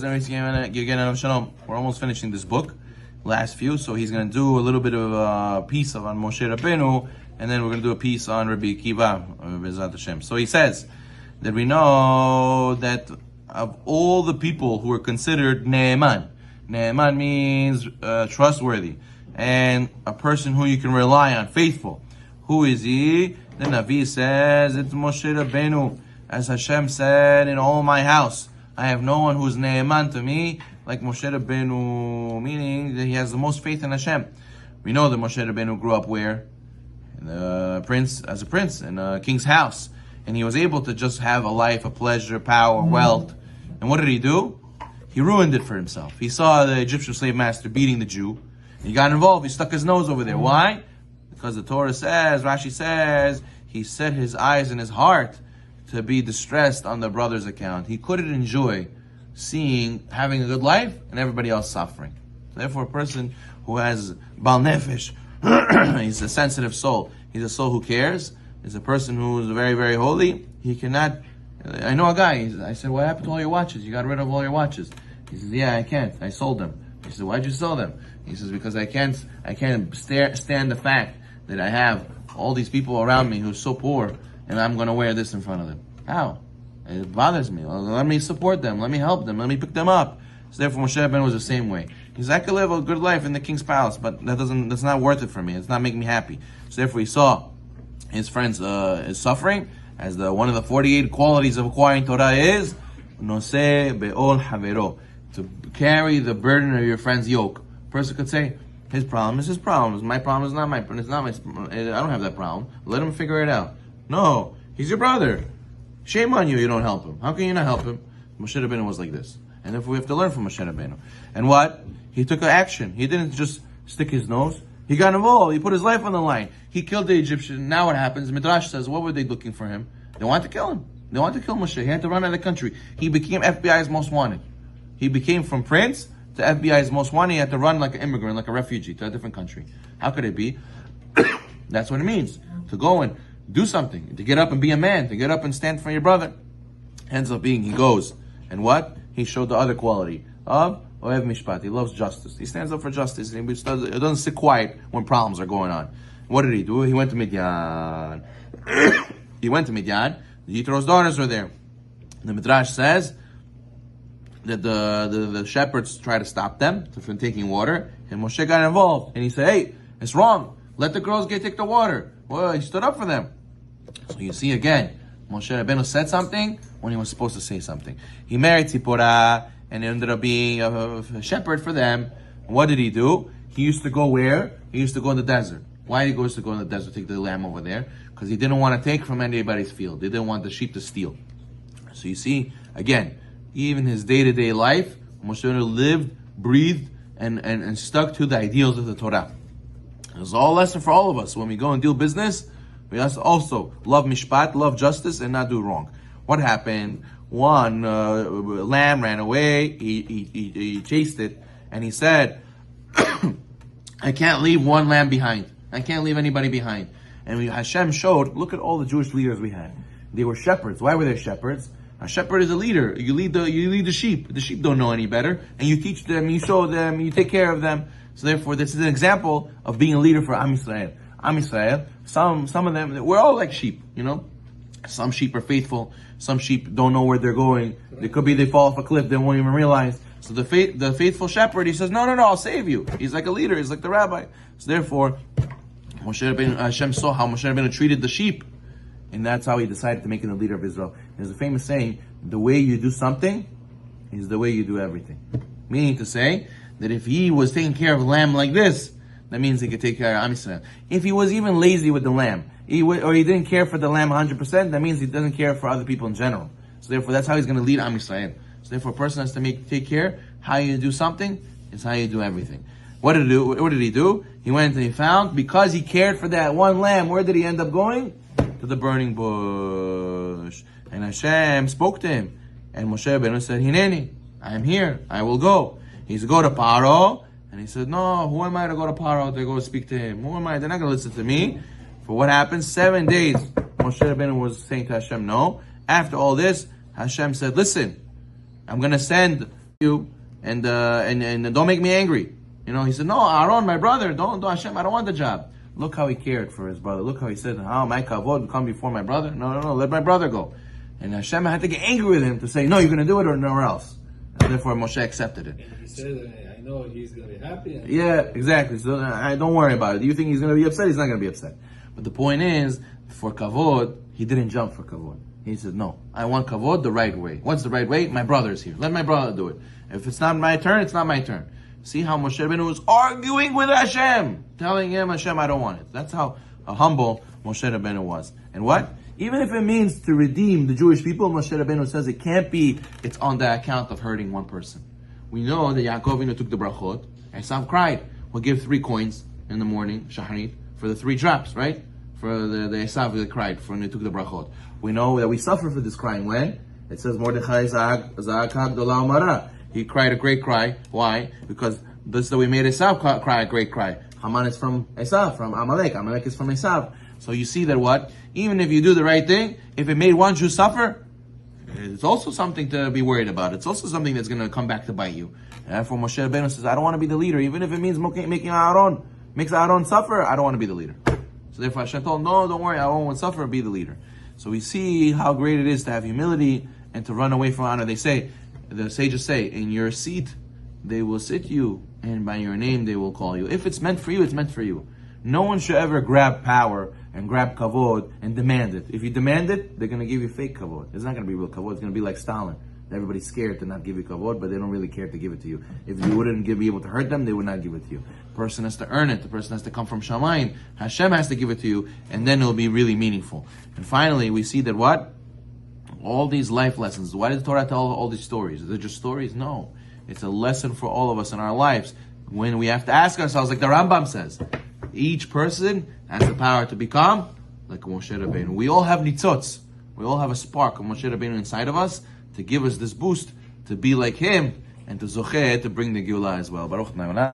says, we're almost finishing this book, last few, so he's going to do a little bit of a piece on Moshe Rabbenu, and then we're going to do a piece on Rabbi Akiva, B'ezrat Hashem. So he says that we know that of all the people who are considered Ne'eman means trustworthy, and a person who you can rely on, faithful. Who is he? The Navi says it's Moshe Rabbenu. As Hashem said, in all my house, I have no one who's Ne'eman to me like Moshe Rabbenu, meaning that he has the most faith in Hashem. We know that Moshe Rabbenu grew up where? As a prince in a king's house. And he was able to just have a life of pleasure, power, wealth. And what did he do? He ruined it for himself. He saw the Egyptian slave master beating the Jew. He got involved. He stuck his nose over there. Why? Because the Torah says, Rashi says, he set his eyes and his heart to be distressed on the brother's account. He couldn't enjoy having a good life and everybody else suffering. Therefore, a person who has Bal Nefesh, he's a sensitive soul. He's a soul who cares. He's a person who is very, very holy. He cannot. I know a guy. I said, "What happened to all your watches? You got rid of all your watches." He says, "Yeah, I can't. I sold them." He said, "Why'd you sell them?" He says, "Because I can't stand the fact that I have all these people around me who're so poor, and I'm going to wear this in front of them. How? It bothers me. Well, let me support them. Let me help them. Let me pick them up." So therefore, Moshe Rabbeinu was the same way. He said, "I could live a good life in the king's palace, but that's not worth it for me. It's not making me happy." So therefore, he saw his friends is suffering, as one of the 48 qualities of acquiring Torah is Noseh be'ol havero, to carry the burden of your friend's yoke. A person could say, his problem is his problem. My problem is not my problem. It's not my. I don't have that problem. Let him figure it out. No, he's your brother. Shame on you. You don't help him. How can you not help him? Moshe Rabbeinu was like this, and therefore we have to learn from Moshe Rabbeinu. And what? He took action. He didn't just stick his nose. He got involved. He put his life on the line. He killed the Egyptian. Now what happens? Midrash says, what were they looking for him? They wanted to kill him. They wanted to kill Moshe. He had to run out of the country. He became FBI's most wanted. He became from prince to FBI's most wanted. He had to run like an immigrant, like a refugee to a different country. How could it be? That's what it means. To go and do something. To get up and be a man. To get up and stand for your brother. Ends up being, he goes. And what? He showed the other quality of Ohev Mishpat. He loves justice. He stands up for justice. And he doesn't sit quiet when problems are going on. What did he do? He went to Midian. He went to Midian. Yitro's daughters were there. The Midrash says that the shepherds tried to stop them from taking water, and Moshe got involved. And he said, "Hey, it's wrong. Let the girls take the water." Well, he stood up for them. So you see again, Moshe Rabbeinu said something when he was supposed to say something. He married Tzipporah, and ended up being a shepherd for them. What did he do? He used to go where? He used to go in the desert. Why did he go to go in the desert, take the lamb over there? Because he didn't want to take from anybody's field. They didn't want the sheep to steal. So you see, again, even his day-to-day life, Moshe lived, breathed, and stuck to the ideals of the Torah. It's all a lesson for all of us. When we go and deal business, we have to also love mishpat, love justice, and not do wrong. What happened? One lamb ran away. He chased it, and he said, "I can't leave one lamb behind. I can't leave anybody behind." And Hashem showed, look at all the Jewish leaders we had. They were shepherds. Why were they shepherds? A shepherd is a leader. You lead the sheep. The sheep don't know any better. And you teach them, you show them, you take care of them. So therefore, this is an example of being a leader for Am Yisrael. Am Yisrael, some of them, we're all like sheep, you know? Some sheep are faithful. Some sheep don't know where they're going. It could be they fall off a cliff, they won't even realize. So the faithful shepherd, he says, no, I'll save you. He's like a leader. He's like the rabbi. So therefore, Hashem saw how Moshe Rabbeinu treated the sheep, and that's how he decided to make him the leader of Israel. There's a famous saying, the way you do something is the way you do everything. Meaning to say that if he was taking care of a lamb like this, that means he could take care of Am Yisrael. If he was even lazy with the lamb, or he didn't care for the lamb 100%, that means he doesn't care for other people in general. So therefore, that's how he's going to lead Am Yisrael. So therefore, a person has to take care. How you do something is how you do everything. What did he do? He went and he found, because he cared for that one lamb, where did he end up going? To the burning bush. And Hashem spoke to him. And Moshe Rabbeinu said, Hineni, I am here. I will go. He's go to Paro. And he said, no, who am I to go to Paro to go speak to him? Who am I? They're not going to listen to me. For what happened? 7 days. Moshe Rabbeinu was saying to Hashem, no. After all this, Hashem said, listen, I'm going to send you, and don't make me angry. He said, no, Aaron, my brother, don't Hashem, I don't want the job. Look how he cared for his brother. Look how he said, how my kavod come before my brother? No, let my brother go. And Hashem had to get angry with him to say, no, you're going to do it or nowhere else. And therefore Moshe accepted it. And he said, I know he's going to be happy. Yeah, exactly. So don't worry about it. Do you think he's going to be upset? He's not going to be upset. But the point is, for kavod, he didn't jump for kavod. He said, no, I want kavod the right way. What's the right way? My brother's here. Let my brother do it. If it's not my turn, it's not my turn. See how Moshe Rabbeinu was arguing with Hashem, telling him, Hashem, I don't want it. That's how humble Moshe Rabbeinu was. And what? Even if it means to redeem the Jewish people, Moshe Rabbeinu says it can't be, it's on the account of hurting one person. We know that Yaakov Avinu took the brachot, Esav cried. We'll give 3 coins in the morning, shahanit, for the 3 traps, right? For the Esav that cried, for when they took the brachot. We know that we suffer for this crying when? It says, Mordechai Za'ak Gdola Umara. He cried a great cry. Why? Because this that we made Esav cry a great cry. Haman is from Esav, from Amalek. Amalek is from Esav. So you see that what? Even if you do the right thing, if it made one Jew suffer, it's also something to be worried about. It's also something that's going to come back to bite you. And therefore Moshe Rabbeinu says, I don't want to be the leader. Even if it means making Aaron, makes Aaron suffer, I don't want to be the leader. So therefore Hashem told him, no, don't worry, Aaron won't suffer, be the leader. So we see how great it is to have humility and to run away from honor. The sages say, in your seat they will sit you, and by your name they will call you. If it's meant for you, it's meant for you. No one should ever grab power and grab kavod and demand it. If you demand it, they're going to give you fake kavod. It's not going to be real kavod. It's going to be like Stalin. Everybody's scared to not give you kavod, but they don't really care to give it to you. If you wouldn't be able to hurt them, they would not give it to you. The person has to earn it. The person has to come from Shamayim. Hashem has to give it to you, and then it'll be really meaningful. And finally, we see that what? All these life lessons. Why did the Torah tell all these stories? Is it just stories? No. It's a lesson for all of us in our lives. When we have to ask ourselves, like the Rambam says, each person has the power to become like Moshe Rabbeinu. We all have nitzotz. We all have a spark of Moshe Rabbeinu inside of us to give us this boost to be like him and to zocheh to bring the Geulah as well. Baruch Adonai.